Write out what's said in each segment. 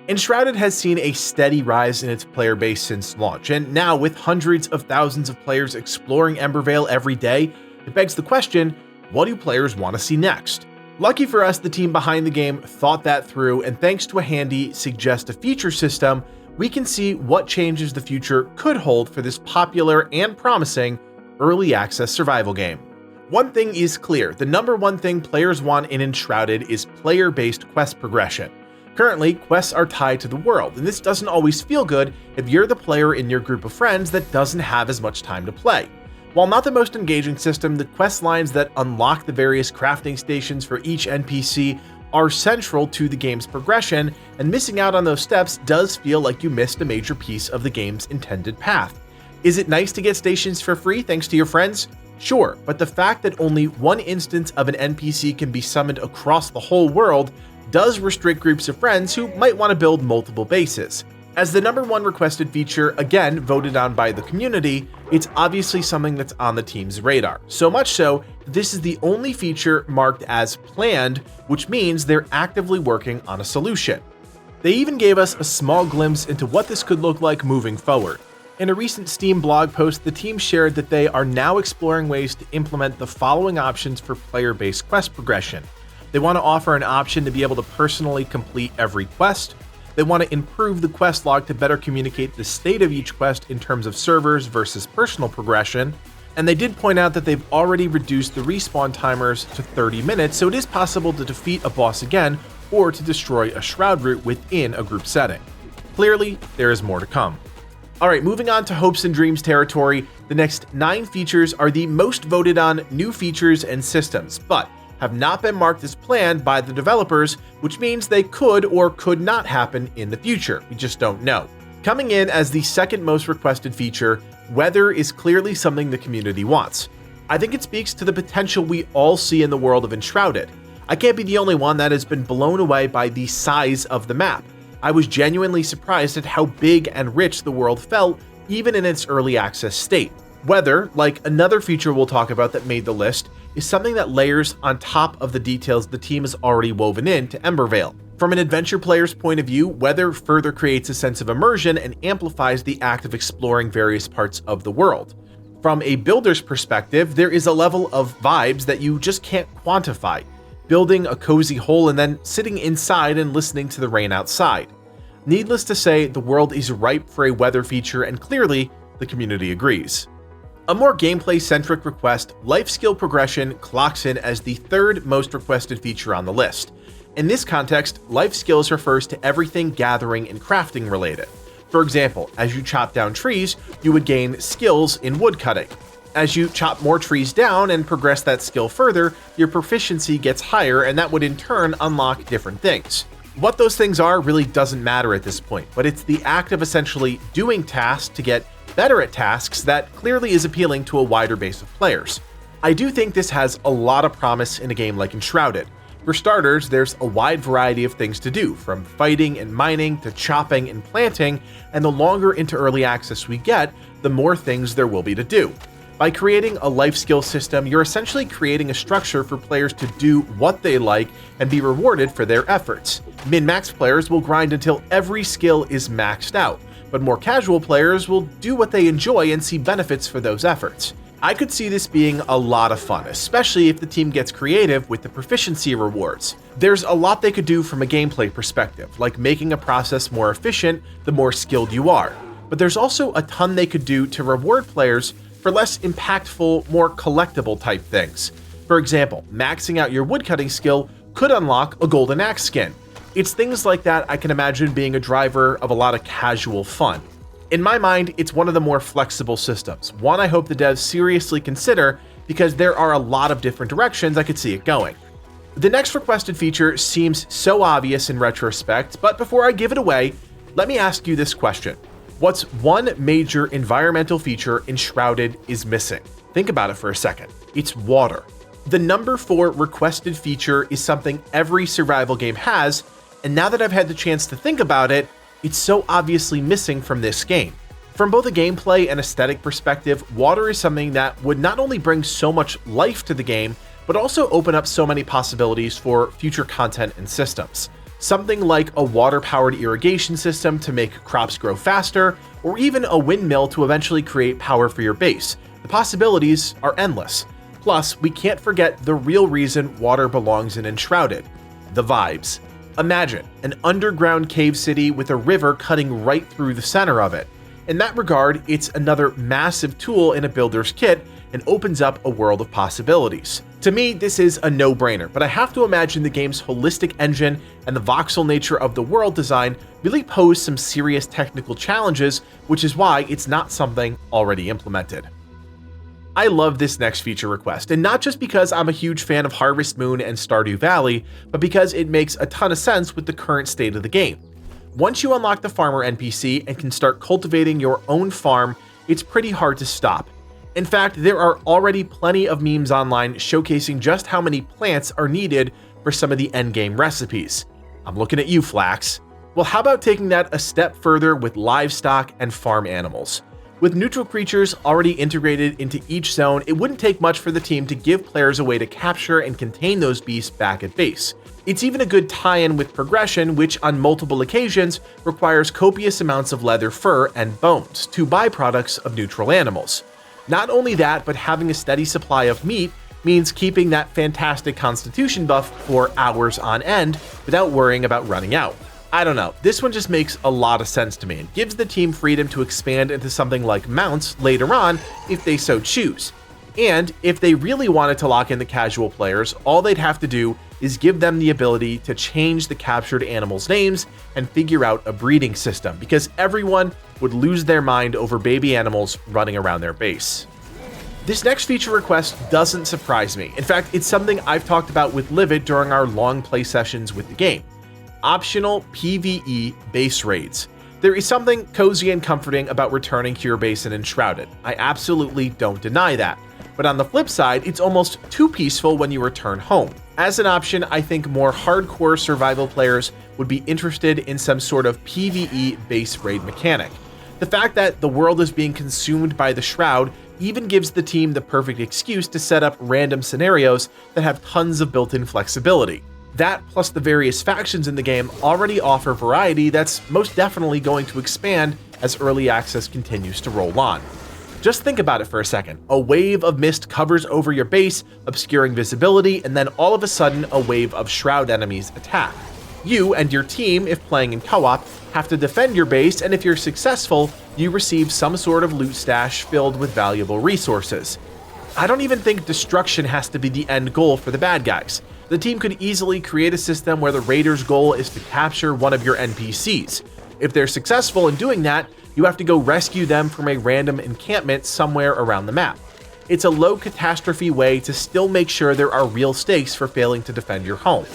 Enshrouded has seen a steady rise in its player base since launch, and now with hundreds of thousands of players exploring Embervale every day, it begs the question, what do players want to see next? Lucky for us, the team behind the game thought that through, and thanks to a handy suggest a feature system, we can see what changes the future could hold for this popular and promising early access survival game. One thing is clear, the number one thing players want in Enshrouded is player-based quest progression. Currently, quests are tied to the world, and this doesn't always feel good if you're the player in your group of friends that doesn't have as much time to play. While not the most engaging system, the quest lines that unlock the various crafting stations for each NPC are central to the game's progression, and missing out on those steps does feel like you missed a major piece of the game's intended path. Is it nice to get stations for free thanks to your friends? Sure, but the fact that only one instance of an NPC can be summoned across the whole world does restrict groups of friends who might want to build multiple bases. As the number one requested feature, again voted on by the community, it's obviously something that's on the team's radar. So much so, this is the only feature marked as planned, which means they're actively working on a solution. They even gave us a small glimpse into what this could look like moving forward. In a recent Steam blog post, the team shared that they are now exploring ways to implement the following options for player-based quest progression. They want to offer an option to be able to personally complete every quest. They want to improve the quest log to better communicate the state of each quest in terms of servers versus personal progression. And they did point out that they've already reduced the respawn timers to 30 minutes, so it is possible to defeat a boss again or to destroy a shroud root within a group setting. Clearly, there is more to come. Alright, moving on to hopes and dreams territory, the next 9 features are the most voted on new features and systems, but have not been marked as planned by the developers, which means they could or could not happen in the future. We just don't know. Coming in as the second most requested feature, weather is clearly something the community wants. I think it speaks to the potential we all see in the world of Enshrouded. I can't be the only one that has been blown away by the size of the map. I was genuinely surprised at how big and rich the world felt, even in its early access state. Weather, like another feature we'll talk about that made the list, is something that layers on top of the details the team has already woven into Embervale. From an adventure player's point of view, weather further creates a sense of immersion and amplifies the act of exploring various parts of the world. From a builder's perspective, there is a level of vibes that you just can't quantify, building a cozy hole and then sitting inside and listening to the rain outside. Needless to say, the world is ripe for a weather feature, and clearly, the community agrees. A more gameplay-centric request, life skill progression clocks in as the third most requested feature on the list. In this context, life skills refers to everything gathering and crafting related. For example, as you chop down trees, you would gain skills in woodcutting. As you chop more trees down and progress that skill further, your proficiency gets higher, and that would in turn unlock different things. What those things are really doesn't matter at this point, but it's the act of essentially doing tasks to get better at tasks that clearly is appealing to a wider base of players. I do think this has a lot of promise in a game like Enshrouded. For starters, there's a wide variety of things to do, from fighting and mining to chopping and planting, and the longer into early access we get, the more things there will be to do. By creating a life skill system, you're essentially creating a structure for players to do what they like and be rewarded for their efforts. Min-max players will grind until every skill is maxed out, but more casual players will do what they enjoy and see benefits for those efforts. I could see this being a lot of fun, especially if the team gets creative with the proficiency rewards. There's a lot they could do from a gameplay perspective, like making a process more efficient the more skilled you are. But there's also a ton they could do to reward players for less impactful, more collectible type things. For example, maxing out your woodcutting skill could unlock a golden axe skin. It's things like that I can imagine being a driver of a lot of casual fun. In my mind, it's one of the more flexible systems, one I hope the devs seriously consider because there are a lot of different directions I could see it going. The next requested feature seems so obvious in retrospect, but before I give it away, let me ask you this question. What's one major environmental feature Enshrouded is missing? Think about it for a second. It's water. The number 4 requested feature is something every survival game has, and now that I've had the chance to think about it, it's so obviously missing from this game. From both a gameplay and aesthetic perspective, water is something that would not only bring so much life to the game, but also open up so many possibilities for future content and systems. Something like a water-powered irrigation system to make crops grow faster, or even a windmill to eventually create power for your base. The possibilities are endless. Plus, we can't forget the real reason water belongs in Enshrouded: the vibes. Imagine an underground cave city with a river cutting right through the center of it. In that regard, it's another massive tool in a builder's kit and opens up a world of possibilities. To me, this is a no-brainer, but I have to imagine the game's holistic engine and the voxel nature of the world design really pose some serious technical challenges, which is why it's not something already implemented. I love this next feature request, and not just because I'm a huge fan of Harvest Moon and Stardew Valley, but because it makes a ton of sense with the current state of the game. Once you unlock the farmer NPC and can start cultivating your own farm, it's pretty hard to stop. In fact, there are already plenty of memes online showcasing just how many plants are needed for some of the endgame recipes. I'm looking at you, Flax. Well, how about taking that a step further with livestock and farm animals? With neutral creatures already integrated into each zone, it wouldn't take much for the team to give players a way to capture and contain those beasts back at base. It's even a good tie-in with progression, which on multiple occasions requires copious amounts of leather, fur, and bones, two byproducts of neutral animals. Not only that, but having a steady supply of meat means keeping that fantastic constitution buff for hours on end without worrying about running out. I don't know, this one just makes a lot of sense to me and gives the team freedom to expand into something like mounts later on if they so choose. And if they really wanted to lock in the casual players, all they'd have to do is give them the ability to change the captured animals' names and figure out a breeding system, because everyone would lose their mind over baby animals running around their base. This next feature request doesn't surprise me. In fact, it's something I've talked about with Livid during our long play sessions with the game. Optional PvE base raids. There is something cozy and comforting about returning to your base in Enshrouded. I absolutely don't deny that. But on the flip side, it's almost too peaceful when you return home. As an option, I think more hardcore survival players would be interested in some sort of PvE base raid mechanic. The fact that the world is being consumed by the Shroud even gives the team the perfect excuse to set up random scenarios that have tons of built-in flexibility. That, plus the various factions in the game, already offer variety that's most definitely going to expand as early access continues to roll on. Just think about it for a second. A wave of mist covers over your base, obscuring visibility, and then all of a sudden a wave of Shroud enemies attack. You and your team, if playing in co-op, have to defend your base, and if you're successful, you receive some sort of loot stash filled with valuable resources. I don't even think destruction has to be the end goal for the bad guys. The team could easily create a system where the raider's goal is to capture one of your NPCs. If they're successful in doing that, you have to go rescue them from a random encampment somewhere around the map. It's a low catastrophe way to still make sure there are real stakes for failing to defend your home.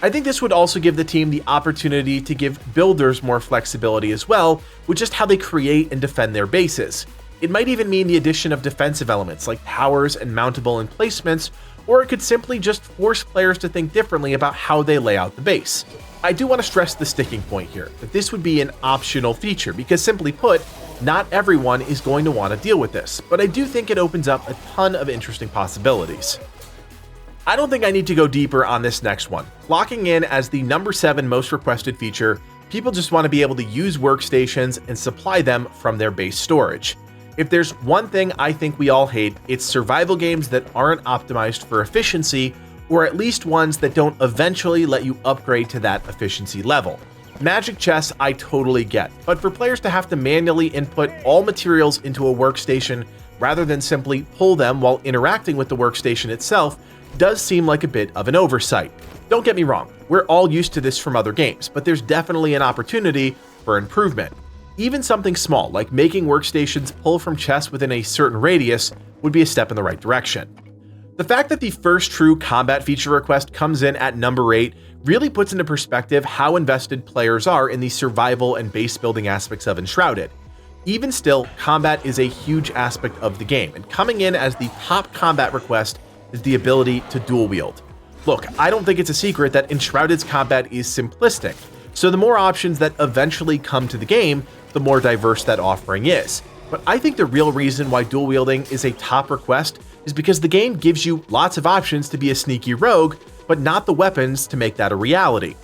I think this would also give the team the opportunity to give builders more flexibility as well, with just how they create and defend their bases. It might even mean the addition of defensive elements like towers and mountable emplacements, or it could simply just force players to think differently about how they lay out the base. I do want to stress the sticking point here, that this would be an optional feature, because simply put, not everyone is going to want to deal with this, but I do think it opens up a ton of interesting possibilities. I don't think I need to go deeper on this next one. Clocking in as the number 7 most requested feature, people just want to be able to use workstations and supply them from their base storage. If there's one thing I think we all hate, it's survival games that aren't optimized for efficiency, or at least ones that don't eventually let you upgrade to that efficiency level. Magic chess I totally get, but for players to have to manually input all materials into a workstation rather than simply pull them while interacting with the workstation itself does seem like a bit of an oversight. Don't get me wrong, we're all used to this from other games, but there's definitely an opportunity for improvement. Even something small, like making workstations pull from chests within a certain radius, would be a step in the right direction. The fact that the first true combat feature request comes in at number 8 really puts into perspective how invested players are in the survival and base building aspects of Enshrouded. Even still, combat is a huge aspect of the game, and coming in as the top combat request is the ability to dual wield. Look, I don't think it's a secret that Enshrouded's combat is simplistic, so the more options that eventually come to the game, the more diverse that offering is. But I think the real reason why dual wielding is a top request is because the game gives you lots of options to be a sneaky rogue, but not the weapons to make that a reality.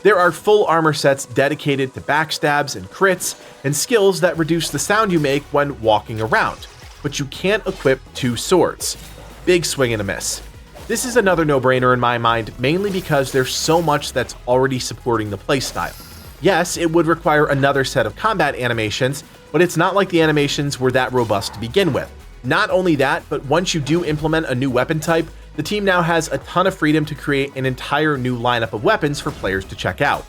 There are full armor sets dedicated to backstabs and crits, and skills that reduce the sound you make when walking around, but you can't equip 2 swords. Big swing and a miss. This is another no-brainer in my mind, mainly because there's so much that's already supporting the playstyle. Yes, it would require another set of combat animations, but it's not like the animations were that robust to begin with. Not only that, but once you do implement a new weapon type, the team now has a ton of freedom to create an entire new lineup of weapons for players to check out.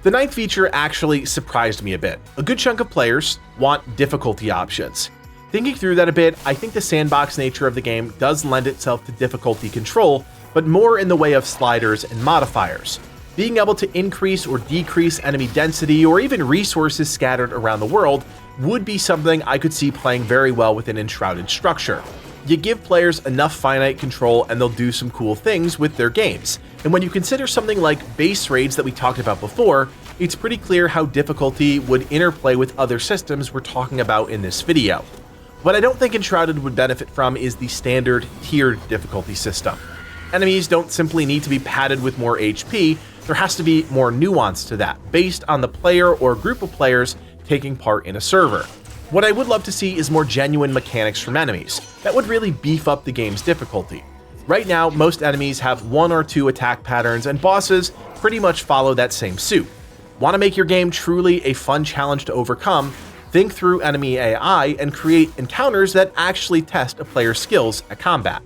The 9th feature actually surprised me a bit. A good chunk of players want difficulty options. Thinking through that a bit, I think the sandbox nature of the game does lend itself to difficulty control, but more in the way of sliders and modifiers. Being able to increase or decrease enemy density or even resources scattered around the world would be something I could see playing very well within Enshrouded structure. You give players enough finite control and they'll do some cool things with their games. And when you consider something like base raids that we talked about before, it's pretty clear how difficulty would interplay with other systems we're talking about in this video. What I don't think Enshrouded would benefit from is the standard tiered difficulty system. Enemies don't simply need to be padded with more HP, there has to be more nuance to that, based on the player or group of players taking part in a server. What I would love to see is more genuine mechanics from enemies. That would really beef up the game's difficulty. Right now, most enemies have 1 or 2 attack patterns, and bosses pretty much follow that same suit. Want to make your game truly a fun challenge to overcome? Think through enemy AI and create encounters that actually test a player's skills at combat.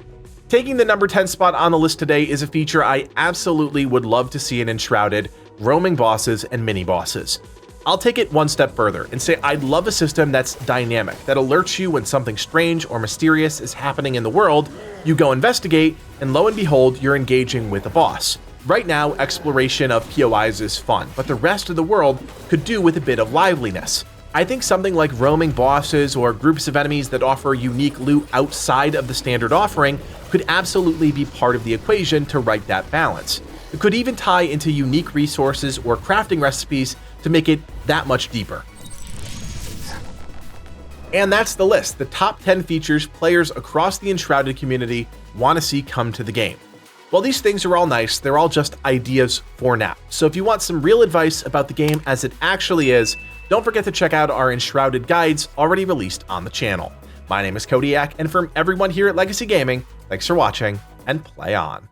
Taking the number 10 spot on the list today is a feature I absolutely would love to see in Enshrouded: roaming bosses and mini-bosses. I'll take it one step further and say I'd love a system that's dynamic, that alerts you when something strange or mysterious is happening in the world. You go investigate, and lo and behold, you're engaging with a boss. Right now, exploration of POIs is fun, but the rest of the world could do with a bit of liveliness. I think something like roaming bosses or groups of enemies that offer unique loot outside of the standard offering could absolutely be part of the equation to right that balance. It could even tie into unique resources or crafting recipes to make it that much deeper. And that's the list, the top 10 features players across the Enshrouded community want to see come to the game. While these things are all nice, they're all just ideas for now. So if you want some real advice about the game as it actually is, don't forget to check out our Enshrouded guides already released on the channel. My name is Codiak, and from everyone here at Legacy Gaming, thanks for watching, and play on.